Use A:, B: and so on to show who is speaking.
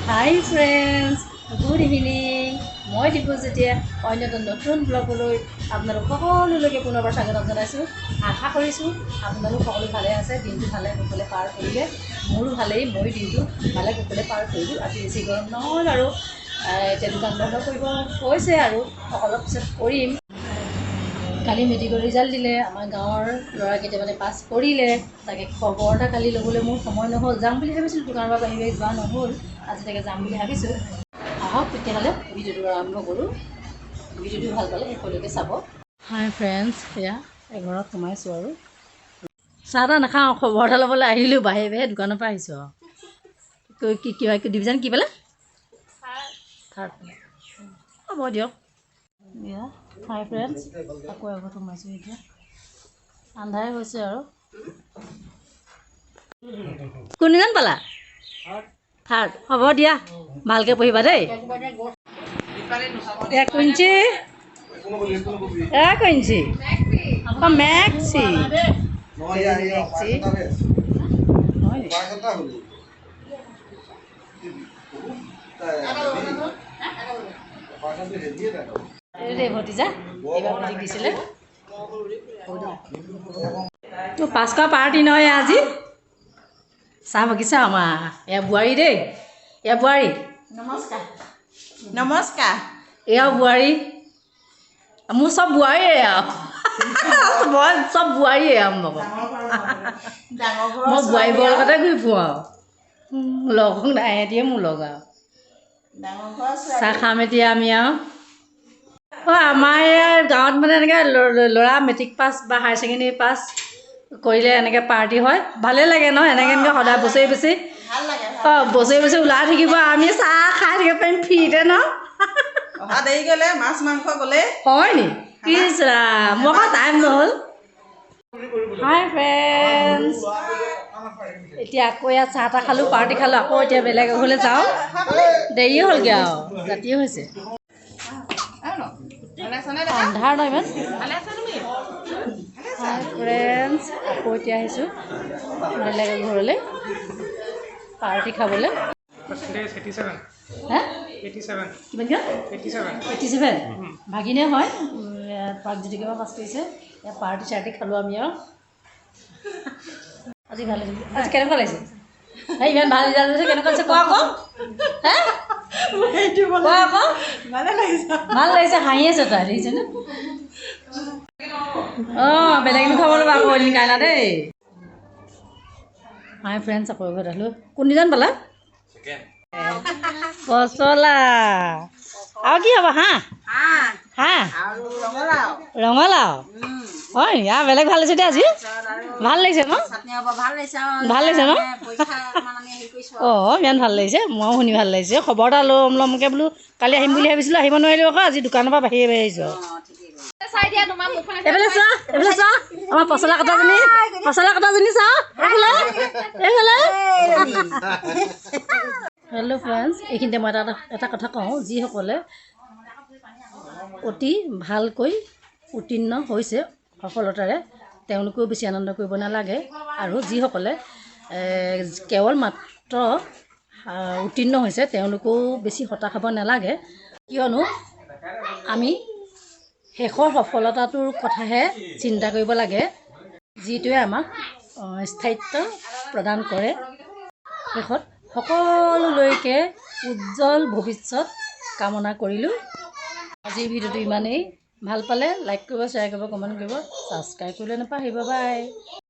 A: হাই friends, good evening. মই দীপজ্যোতিয়ে অন্য এটা নতুন ব্লগলৈ আপোনালোক সকলোলৈকে পুনৰবাৰ স্বাগতম জনাইছোঁ। আশা কৰিছোঁ আপোনালোক সকলো ভালে আছে, দিনটো ভালে কুশলে পাৰ কৰিলে। মোৰো ভালেই, মই দিনটো ভালে কুশলে পাৰ কৰিলোঁ। আজি বেছি গৰম নহয় বাৰু, এতিয়া দোকান বন্ধ কৰিব কৈছে আৰু অলপ পিছত কৰিম। কালি মেট্ৰিকৰ ৰিজাল্ট দিলে, আমাৰ গাঁৱৰ ল'ৰাকেইটামানে পাছ কৰিলে। তাকে খবৰ এটা কালি ল'বলৈ মোৰ সময় নহ'ল, যাম বুলি ভাবিছিলোঁ, দোকানৰ পৰা বাহিৰে যোৱা নহ'ল। আজি তাকে যাম বুলি ভাবিছোঁ। আহক তেতিয়াহ'লে ভিডিঅ'টো আৰম্ভ কৰোঁ। ভিডিঅ'টো ভাল পালে শেষলৈকে চাব। হাই ফ্ৰেণ্ডছ, এয়া এঘৰত সোমাইছোঁ আৰু চাহ তাহ নাখাওঁ, খবৰ এটা ল'বলৈ আহিলোঁ। বাহিৰে বাহিৰে দোকানৰ পৰা আহিছোঁ আৰু কিবা ডিভিজন কি পালে? থাৰ্ড পালে। হ'ব দিয়ক। এয়া হাই ফ্ৰেণ্ডছ, আকৌ এঘৰত সোমাইছোঁ। এতিয়া আন্ধাৰে হৈছে আৰু। কোনজন পালা? থাৰ্ড। হ'ব দিয়া, ভালকৈ পঢ়িবা দেই। কুঞ্চি কুঞ্চি মেক্সি দেই ভতিজা, এইবাৰ মেট্ৰিক দিছিলে। তোৰ পাছ কৰা পাৰ্টি নহয় আজি। চাহ বাগিচা আমাৰ এয়া বোৱাৰী দেই, এয়া বোৱাৰী। নমস্কাৰ নমস্কাৰ। এয়া বোৱাৰী, মোৰ চব বোৱাৰীয়ে আৰু মই চব বোৱাৰীয়ে আৰু মই বোৱাৰী বৰ লগতে ঘূৰি ফুৰোঁ আৰু লগ নাই, এহেঁতিয়ে মোৰ লগ আৰু। চাহ খাম এতিয়া আমি আৰু। আমাৰ ইয়াৰ গাঁৱত মানে এনেকৈ ল'ৰা মেট্ৰিক পাছ বা হায়াৰ ছেকেণ্ডেৰী পাছ কৰিলে এনেকৈ পাৰ্টি হয়, ভালেই লাগে ন? এনেকৈ সদায় বছৰি বছৰি বছৰি বছৰি ওলাই থাকিব, আমি চাহ খাই থাকিব পাৰিম ফ্ৰীতে ন?
B: অহা দেৰি গ'লে মাছ মাংস গ'লে
A: হয় নি? ইছৰা মোৰ আকৌ টাইম নহ'ল। হাই ফ্ৰেণ্ডছ, এতিয়া আকৌ ইয়াত চাহ তাহ খালোঁ, পাৰ্টি খালোঁ, আকৌ এতিয়া বেলেগ এঘৰলৈ যাওঁ। দেৰি হ'লগৈ আৰু, ৰাতিয়ে হৈছে। আন্ধাৰ নহয় ইমান। হাই ফ্ৰেণ্ডছ, আকৌ এতিয়া আহিছোঁ বেলেগ ঘৰলৈ পাৰ্টি খাবলৈ। হা? 87 ভাগিনে হয়, প্ৰাগজ্যোতিকৰ পৰা পাছ কৰিছে। ইয়াত পাৰ্টি চাৰ্টি খালোঁ আমি আৰু। আজি ভাল লাগিছে। আজি কেনেকুৱা লাগিছে? এই ইমান ভাল ৰিজাল্ট দিছে, কেনেকুৱা লাগিছে কোৱা আকৌ? হে কোৱা আকৌ? ভাল লাগিছে, হাঁহি আছে তাই, দেখিছেনে? অঁ, বেলেগ খাব ল'বা আকৌ এদিন কাইলৈ দেই। হাই ফ্ৰেণ্ডছ, আকৌ ঘৰত আহিলোঁ। কোনদিনাখন পালা? পচলা আৰু কি হ'ব? হাঁহ হাঁহ ৰঙালাও হয়। বেলেগ ভাল লাগিছে দেই আজি, ভাল লাগিছে ন? ভাল লাগিছে ন? অঁ, ইমান ভাল লাগিছে, ময়ো শুনি ভাল লাগিছে। খবৰ এটা ল'মকৈ বোলো কালি আহিম বুলি ভাবিছিলোঁ, আহিব নোৱাৰিলোঁ আকৌ। আজি দোকানৰ পৰা বাহিৰে বাহিৰে আহিছোঁ আৰু। এইফালে চোৱা, এইফালে চোৱা, আমাৰ পচলা কটাজনী চোৱা, এইফালে। হেল্ল' ফ্ৰেণ্ডছ, এইখিনিতে মই এটা কথা কওঁ। যিসকলে অতি ভালকৈ উত্তীৰ্ণ হৈছে সফলতাৰে, তেওঁলোকেও বেছি আনন্দ কৰিব নালাগে। আৰু যিসকলে কেৱল মাত্ৰ উত্তীৰ্ণ হৈছে, তেওঁলোকেও বেছি হতাশ হ'ব নালাগে। কিয়নো আমি শেষৰ সফলতাটোৰ কথাহে চিন্তা কৰিব লাগে, যিটোৱে আমাক স্থায়িত্ব প্ৰদান কৰে। শেষত সকলোলৈকে উজ্জ্বল ভৱিষ্যত কামনা কৰিলোঁ। আজিৰ ভিডিঅ'টো ইমানেই। ভাল পালে লাইক কৰিব, শ্বেয়াৰ কৰিব, কমেণ্ট কৰিব, ছাবস্ক্ৰাইব কৰিবলৈ নাপাহৰিব। বাই।